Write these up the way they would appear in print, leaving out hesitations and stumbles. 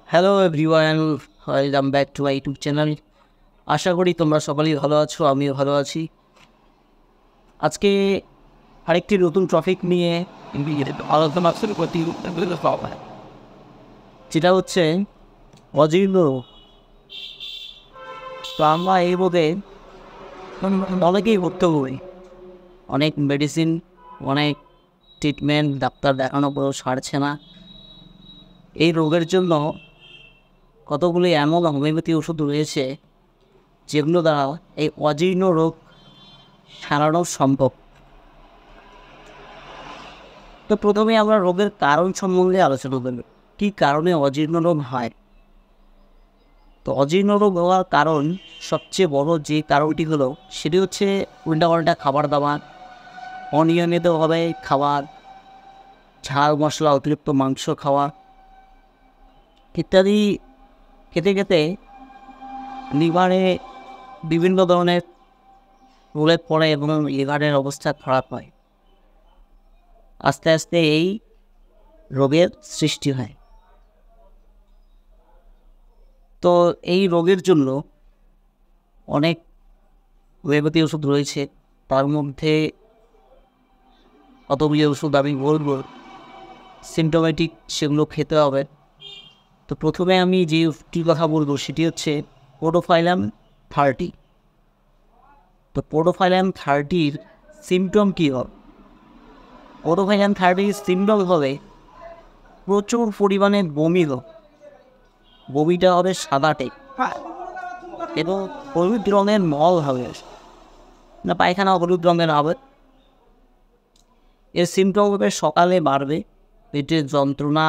Hello everyone, welcome back to my YouTube channel. আশা করি তোমরা সকলেই ভালো আছো, আমিও ভালো আছি। আজকে আরেকটি নতুন টপিক নিয়ে আলোচনা শুরু করতে, যেটা হচ্ছে অজীর্ণ রোগ। তো আমরা এই বোধে অনেকেই ভর্তি করি, অনেক মেডিসিন, অনেক ট্রিটমেন্ট, ডাক্তার দেখানো পরেও সারছে না। এই রোগের জন্য কতগুলি এমন হোমিওপ্যাথি ওষুধ রয়েছে যেগুলো দ্বারা এই অজীর্ণ রোগ সারানো সম্ভব। তো প্রথমে আমরা রোগের কারণ সম্বন্ধে আলোচনা করব, কী কারণে অজীর্ণ রোগ হয়। তো অজীর্ণ রোগ হওয়ার কারণ, সবচেয়ে বড় যে কারণটি হলো সেটি হচ্ছে উল্টাপাল্টা খাবার দাবার, অনিয়মিতভাবে খাবার, ঝাল মশলা, অতিরিক্ত মাংস খাওয়া ইত্যাদি খেতে খেতে লিভারে বিভিন্ন ধরনের প্রলেপ পড়ে এবং লিভারের অবস্থা খারাপ হয়। আস্তে আস্তে এই রোগের সৃষ্টি হয়। তো এই রোগের জন্য অনেক হোমিওপ্যাথি ওষুধ রয়েছে, তার মধ্যে কতগুলি ওষুধ আমি বলব, সিমটোমেটিক, সেগুলো খেতে হবে। তো প্রথমে আমি যে ওষুধটির কথা বলবো সেটি হচ্ছে পোডোফাইলাম 30। তো পোডোফাইলাম 30-র সিমটম কী হবে? পোডোফাইলাম 30-র সিমটম হবে প্রচুর পরিমাণে বমি হবে। বমিটা হবে সাদাটে এবং হলুদ রঙের মল হবে, না পায়খানা হলুদ রঙের হবে। এর সিমটম হবে সকালে বাড়বে, পেটের যন্ত্রণা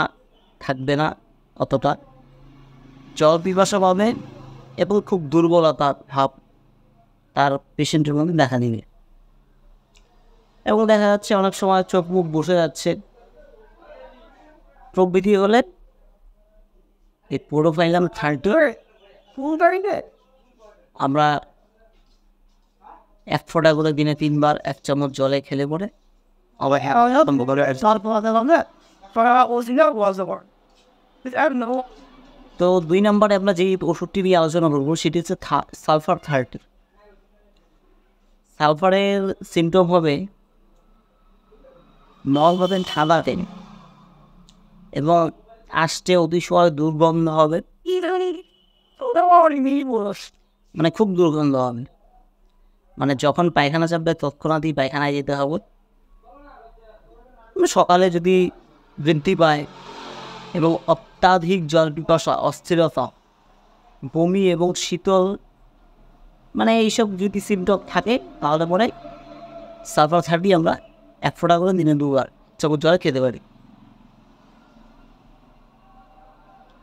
থাকবে না অতটা, জল পিপাসা পাবে এবং খুব দুর্বলতা ভাব তার পেশেন্টের মধ্যে দেখা দিবে। এবং দেখা যাচ্ছে অনেক সময় চোখ মুখ বসে যাচ্ছে প্রভৃতি হলে এই পোডোফাইলাম 30 আমরা 1 ফোঁটা করে দিনে 3 বার 1 চামচ জলে খেলে পরে তো 2 নম্বরে আমরা যেই ওষুধটি নিয়ে আলোচনা করবো সেটি হচ্ছে সালফার 30। সালফারের সিমটম হবে মল হবেন ঠান্ডাতে এবং আসতে অতিশয় দুর্গন্ধ হবে, মানে খুব দুর্গন্ধ হবে, মানে যখন পায়খানা চাপবে তৎক্ষণাৎই পায়খানায় যেতে হবে। সকালে যদি বৃদ্ধি পায় এবং অত্যাধিক জল পিপাসা, অস্থিরতা, বমি এবং শীতল, মানে এইসব যদি সিমটম থাকে তাহলে পরে সালফার 30 আমরা 1 ফোঁটা করে দিনে 2 বার চামচ জলে খেতে পারি।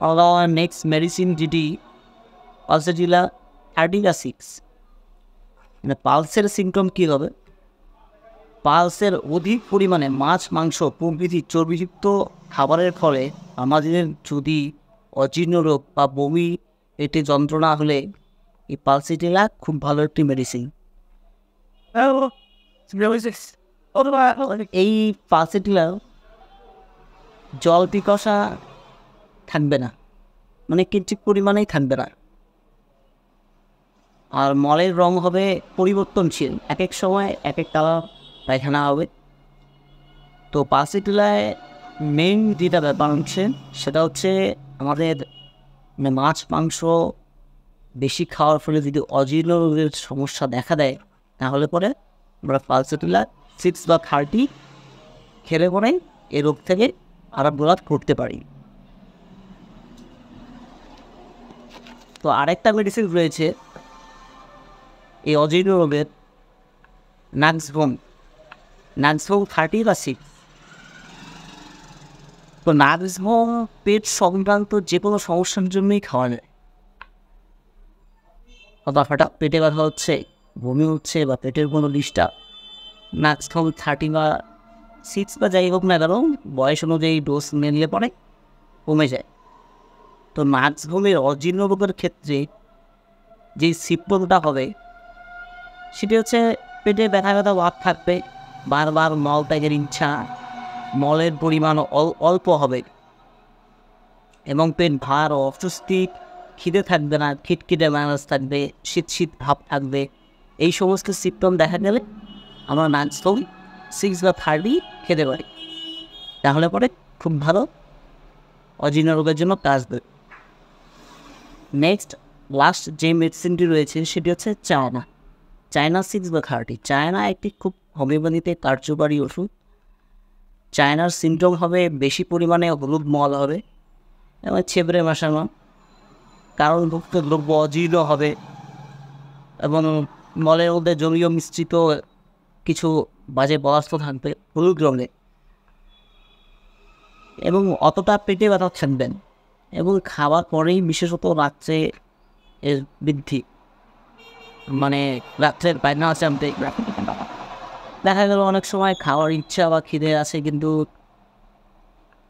আর নেক্সট মেডিসিন যেটি পালসেটিলা 36, মানে পালসের সিমটম কী হবে? পালসের অধিক পরিমাণে মাছ, মাংস প্রভৃতি চর্বিযুক্ত খাবারের ফলে আমাদের যদি অজীর্ণ রোগ বা বমি, পেটে যন্ত্রণা হলে এই পালসেটিলা খুব ভালো একটি মেডিসিন। এই পালসেটিলা জল পিপাসা থাকবে না, মানে কিঞ্চিত পরিমাণেই থাকবে না। আর মলের রং হবে পরিবর্তনশীল, এক এক সময় এক এক কালার পায়খানা হবে। তো পালসেটিলায় মেইন যেটা ব্যাপার হচ্ছে সেটা হচ্ছে আমাদের মাছ মাংস বেশি খাওয়ার ফলে যদি অজীর্ণ রোগের সমস্যা দেখা দেয় তাহলে পরে আমরা পালসেটিলা 6 বা 30 খেলে পরে এই রোগ থেকে আরাম বোধ করতে পারি। তো আরেকটা মেডিসিন রয়েছে এই অজীর্ণ রোগের, নাক্সভোম 30 বা 6। তো নাক্সভোম পেট সংক্রান্ত যে কোনো সমস্যার জন্যই খাওয়া যায়। হঠাৎ পেটে ব্যথা হচ্ছে, বমি হচ্ছে বা পেটের কোনো ডিস্টার্ব, নাক্সভোম 30 বা 6 বা যাই হোক না কেন বয়স অনুযায়ী ডোজ নিলে পরে কমে যায়। তো নাক্সভোমের অজীর্ণ রোগের ক্ষেত্রে যে সিম্পটমটা হবে সেটি হচ্ছে পেটে ব্যথা ব্যথা ভাব থাকবে, বারবার মল ত্যাগের ইচ্ছা, মলের পরিমাণ অল্প হবে, এবং পেট ভার ও অস্বস্তি, খিদে থাকবে না, খিটখিটে মেজাজ থাকবে, শীত শীত ভাব থাকবে, এই সমস্ত সিমটম দেখা গেলে আমরা ম্যানসোল 6 বা 30 খেতে পারি। তাহলে পরে খুব ভালো অজীর্ণ রোগের জন্য কাজ দেবে। নেক্সট লাস্ট যে মেডিসিনটি রয়েছে সেটি হচ্ছে চায়না 6 বা 30। চায়না একটি খুব হোমিওপ্যাথিতে কার্যকারী ওষুধ। চায়নার সিমটম হবে বেশি পরিমাণে হলুদ মল হবে এবং ছেবড়ে মেশানো, কারণভুক্ত দ্রব্য অজীর্ণ হবে এবং মলের মধ্যে জলীয় মিশ্রিত কিছু বাজে পদার্থ থাকবে হলুদ রঙে, এবং অতটা পেটে ব্যথা থাকবেন এবং খাওয়ার পরেই বিশেষত রাত্রে এর বৃদ্ধি, মানে রাত্রের পায়খানা চামতে দেখা গেল অনেক সময় খাওয়ার ইচ্ছা বা খিদে আছে কিন্তু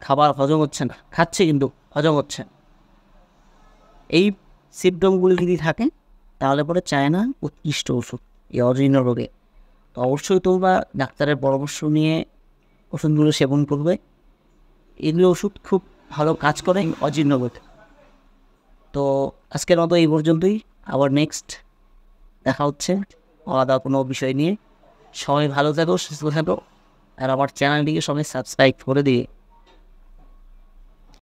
খাবার হজম হচ্ছে না, খাচ্ছে কিন্তু হজম হচ্ছে না। এই সিমটমগুলি যদি থাকে তাহলে পরে চায়না উৎকৃষ্ট ওষুধ এই অজীর্ণ রোগে। তো অবশ্যই তোমরা ডাক্তারের পরামর্শ নিয়ে ওষুধগুলো সেবন করবে। এগুলো ওষুধ খুব ভালো কাজ করে অজীর্ণ রোগে। তো আজকের মতো এই পর্যন্তই, আবার নেক্সট দেখা হচ্ছে আলাদা কোনো বিষয় নিয়ে। সবাই ভালো থাকো, সুস্থ থাকো, আর আমার চ্যানেলটিকে সবাই সাবস্ক্রাইব করে দিয়ে